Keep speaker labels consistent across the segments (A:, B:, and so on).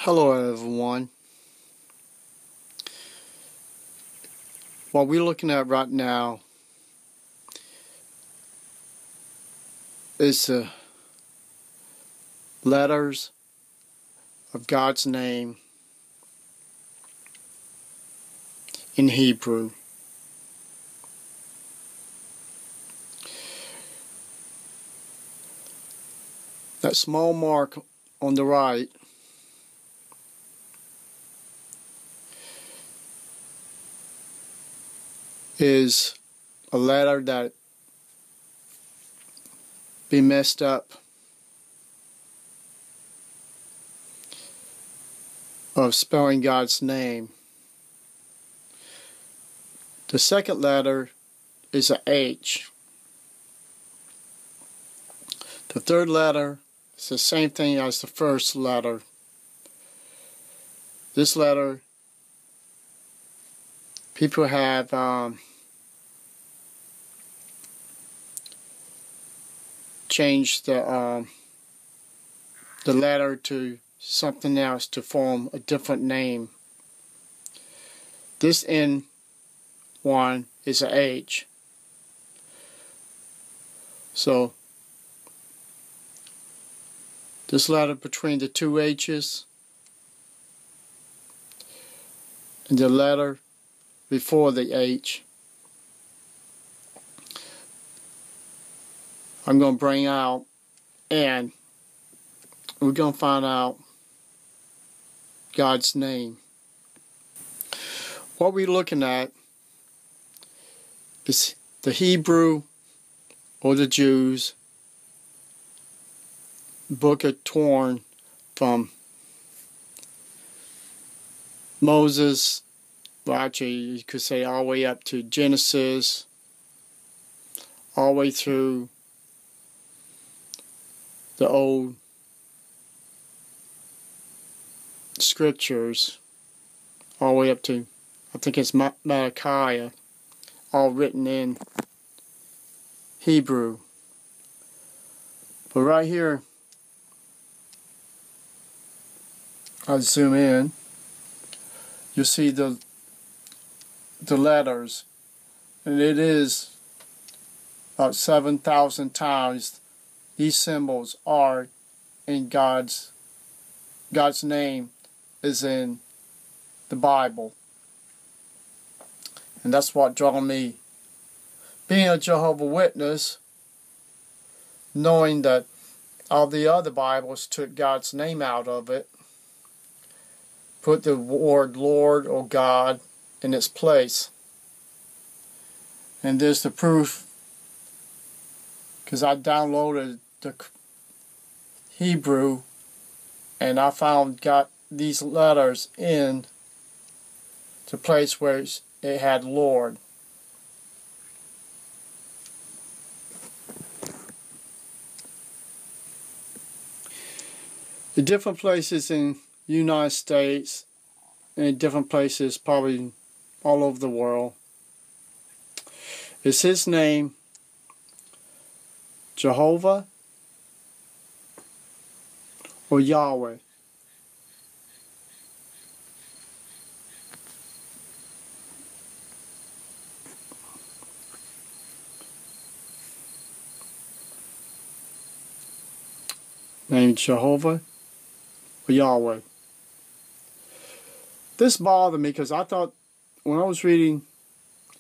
A: Hello everyone. What we're looking at right now is the letters of God's name in Hebrew. That small mark on the right is a letter that be messed up of spelling God's name. The second letter is a H. The third letter is the same thing as the first letter. This letter, people have changed the letter to something else to form a different name. This N one is a H. So this letter between the two H's and the letter before the H, I'm going to bring out, and we're going to find out God's name. What we're looking at is the Hebrew, or the Jews, book of torn from Moses, well actually you could say all the way up to Genesis, all the way through the old scriptures, all the way up to, I think it's Malachi, all written in Hebrew. But right here, I'll zoom in, you'll see the letters, and it is about 7,000 times these symbols are in God's name is in the Bible. And that's what drew me. Being a Jehovah Witness, knowing that all the other Bibles took God's name out of it, put the word Lord or God in its place. And there's the proof, because I downloaded the Hebrew and I got these letters in the place where it had Lord. The different places in the United States and different places probably all over the world, is his name Jehovah or Yahweh? Named Jehovah or Yahweh. This bothered me because I thought when I was reading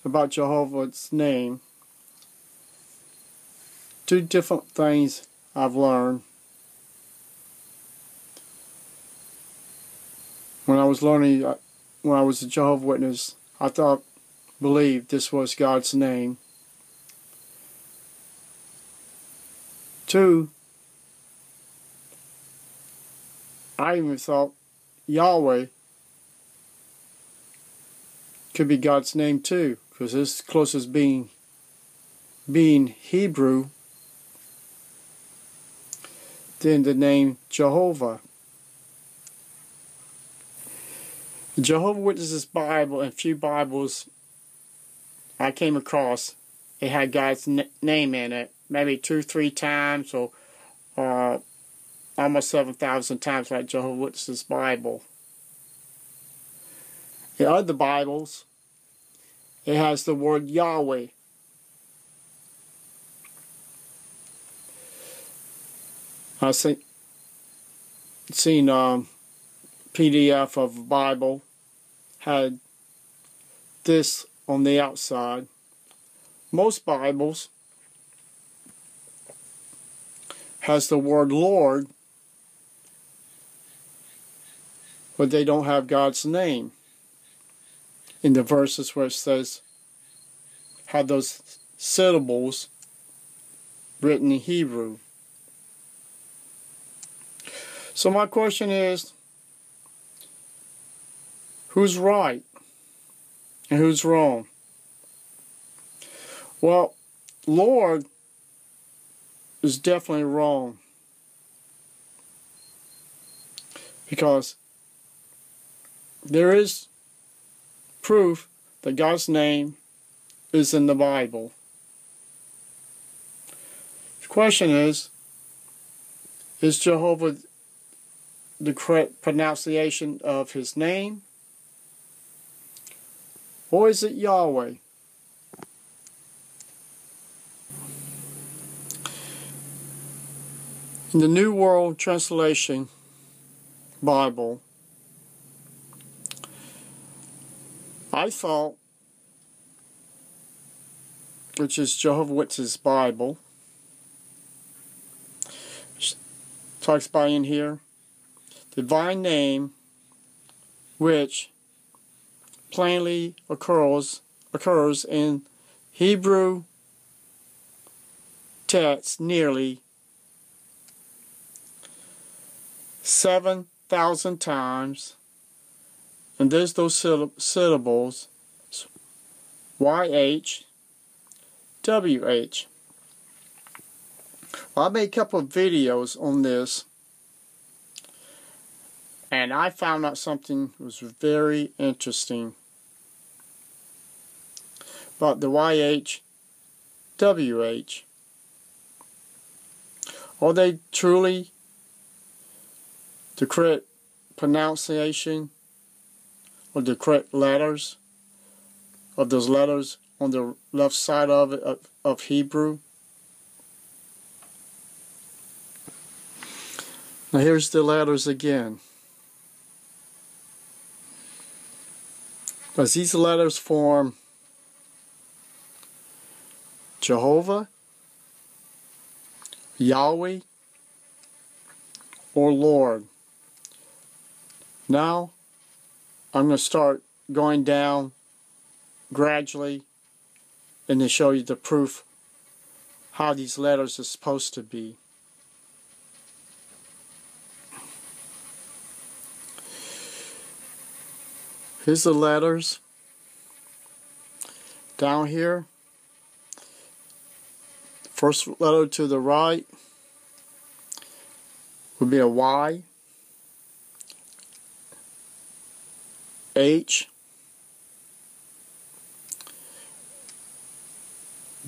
A: about Jehovah's name, two different things I've learned. When I was learning, when I was a Jehovah's Witness, I believed this was God's name. Two, I even thought Yahweh could be God's name too, because it's closest being Hebrew than the name Jehovah. The Jehovah Witnesses Bible and few Bibles I came across, it had God's name in it, maybe 2-3 times, or almost 7,000 times like Jehovah's Witness Bible. In other Bibles, it has the word Yahweh. I've seen PDF of a Bible had this on the outside. Most Bibles has the word Lord, but they don't have God's name in the verses where it says, have those syllables written in Hebrew. So my question is, who's right and who's wrong? Well, Lord is definitely wrong, because there is proof that God's name is in the Bible. The question is Jehovah the correct pronunciation of his name, or is it Yahweh? In the New World Translation Bible, I thought, which is Jehovah's Witness Bible, talks about in here, divine name, which plainly occurs in Hebrew text nearly 7,000 times, and there's those syllables, YH, WH. Well, I made a couple of videos on this, and I found out something was very interesting about the YH, WH. Are they truly the correct pronunciation or the correct letters of those letters on the left side of it of Hebrew? Now here's the letters again. Does these letters form Jehovah, Yahweh, or Lord? Now I'm going to start going down gradually and to show you the proof how these letters are supposed to be. Here's the letters. Down here, first letter to the right would be a Y, H,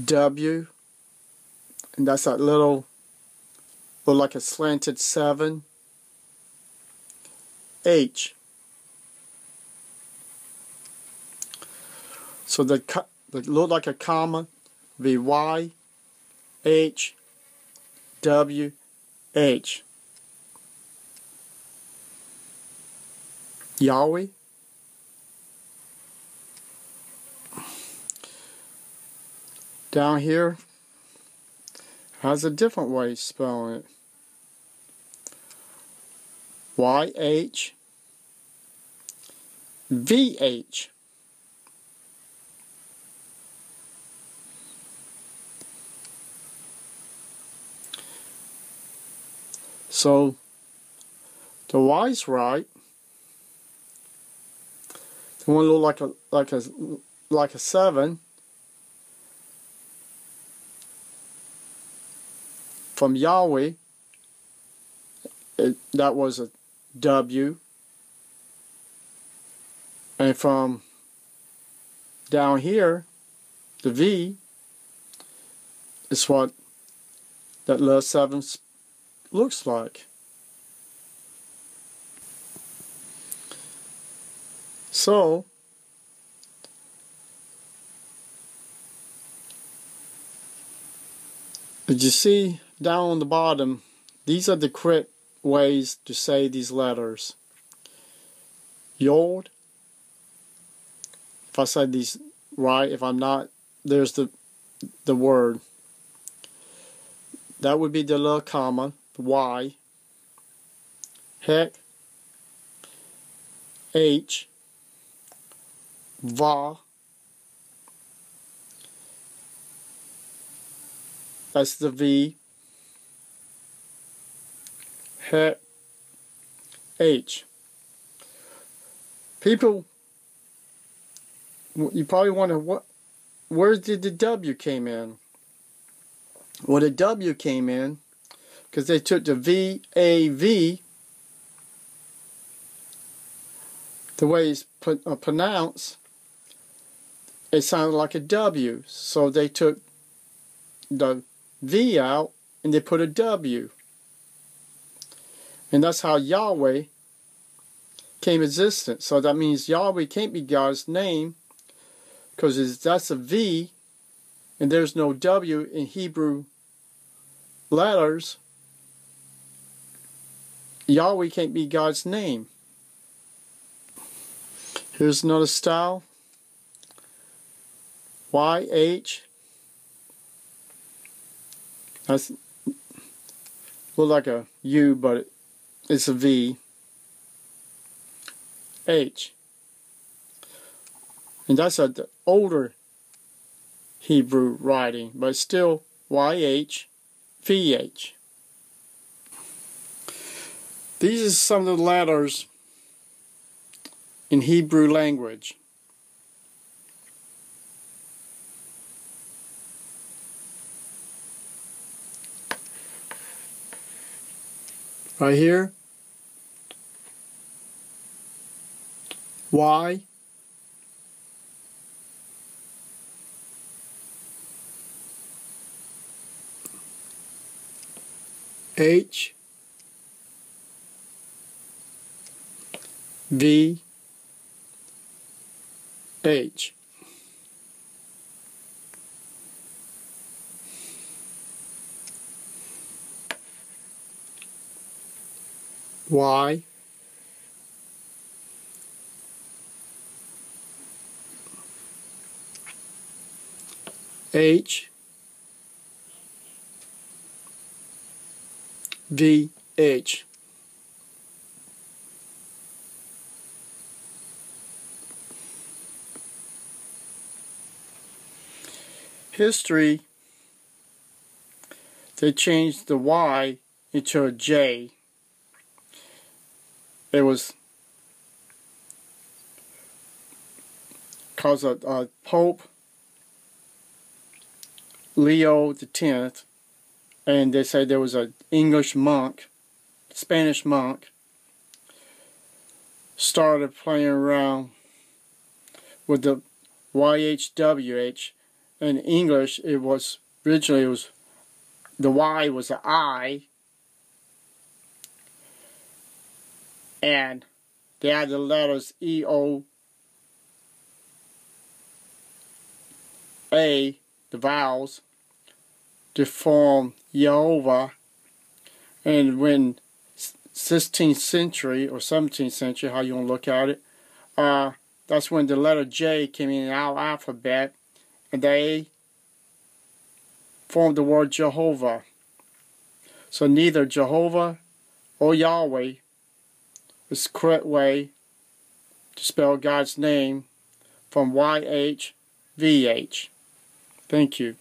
A: W, and that's that little, look like a slanted 7, H. So that look like a comma, be Y, H, W, H. Yahweh. Down here has a different way of spelling it. YH, VH. So the Y's right. The one look like a 7 from Yahweh. That was a W, and from down here, the V is what that little 7 looks like. So, as you see down on the bottom, these are the correct ways to say these letters. Yod, if I said these right, if I'm not, there's the word. That would be the little comma, the Y. Hek, H, Va, that's the V. Hek, H. People, you probably wonder, where did the W came in? Well, the W came in because they took the V-A-V, the way it's pronounced, it sounded like a W. So they took the V out and they put a W. And that's how Yahweh came existent. So that means Yahweh can't be God's name because that's a V and there's no W in Hebrew letters. Yahweh can't be God's name. Here's another style. YH. That's look like a U, but it's a V. H. And that's the older Hebrew writing, but it's still YH, VH. These are some of the letters in Hebrew language. Right here, Y, H, V, H. Y, H, V, H. History, they changed the Y into a J. It was because of Pope Leo X, and they say there was an English monk, Spanish monk, started playing around with the YHWH. In English, it was originally the Y was an I, and they had the letters EOA, the vowels, to form Jehovah. And when 16th century or 17th century, how you want to look at it, that's when the letter J came in our alphabet, and they formed the word Jehovah. So neither Jehovah or Yahweh is the correct way to spell God's name from YHVH. Thank you.